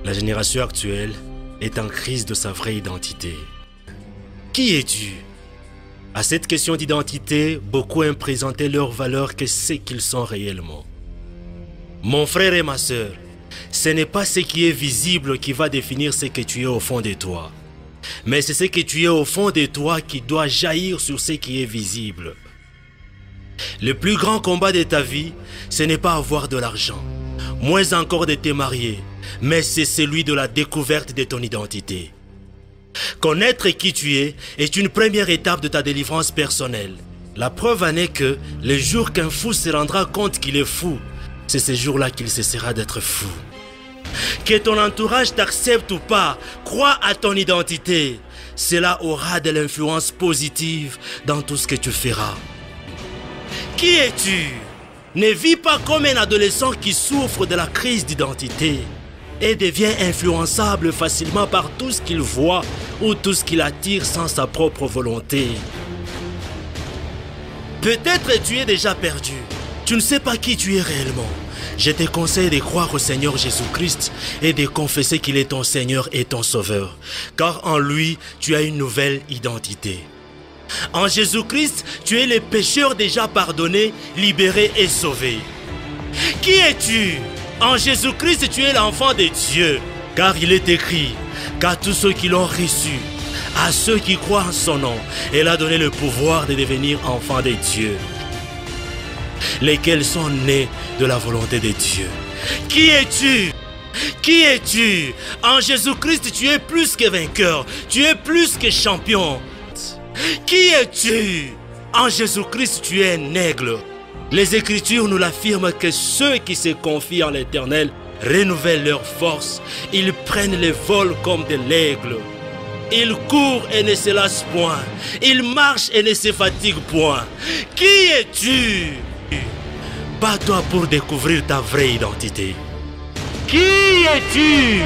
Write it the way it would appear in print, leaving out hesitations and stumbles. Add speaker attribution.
Speaker 1: La génération actuelle est en crise de sa vraie identité. Qui es-tu? À cette question d'identité, beaucoup aiment présenter leur valeur que ce qu'ils sont réellement. Mon frère et ma sœur, ce n'est pas ce qui est visible qui va définir ce que tu es au fond de toi. Mais c'est ce que tu es au fond de toi qui doit jaillir sur ce qui est visible. Le plus grand combat de ta vie, ce n'est pas avoir de l'argent, moins encore de te marier, mais c'est celui de la découverte de ton identité. Connaître qui tu es est une première étape de ta délivrance personnelle. La preuve en est que le jour qu'un fou se rendra compte qu'il est fou, c'est ce jour-là qu'il cessera d'être fou. Que ton entourage t'accepte ou pas, crois à ton identité. Cela aura de l'influence positive dans tout ce que tu feras. Qui es-tu? Ne vis pas comme un adolescent qui souffre de la crise d'identité et devient influençable facilement par tout ce qu'il voit ou tout ce qu'il attire sans sa propre volonté. Peut-être tu es déjà perdu. Tu ne sais pas qui tu es réellement. Je te conseille de croire au Seigneur Jésus-Christ et de confesser qu'il est ton Seigneur et ton Sauveur. Car en lui, tu as une nouvelle identité. En Jésus-Christ, tu es le pécheur déjà pardonné, libéré et sauvé. Qui es-tu? En Jésus-Christ, tu es l'enfant de Dieu. Car il est écrit qu'à tous ceux qui l'ont reçu, à ceux qui croient en son nom, il a donné le pouvoir de devenir enfants de Dieu, lesquels sont nés de la volonté de Dieu. Qui es-tu? Qui es-tu? En Jésus-Christ, tu es plus que vainqueur, tu es plus que champion. Qui es-tu? En Jésus-Christ, tu es un aigle. Les Écritures nous l'affirment que ceux qui se confient en l'Éternel renouvellent leur force. Ils prennent le vol comme de l'aigle. Ils courent et ne se lassent point. Ils marchent et ne se fatiguent point. Qui es-tu? Bats-toi pour découvrir ta vraie identité. Qui es-tu?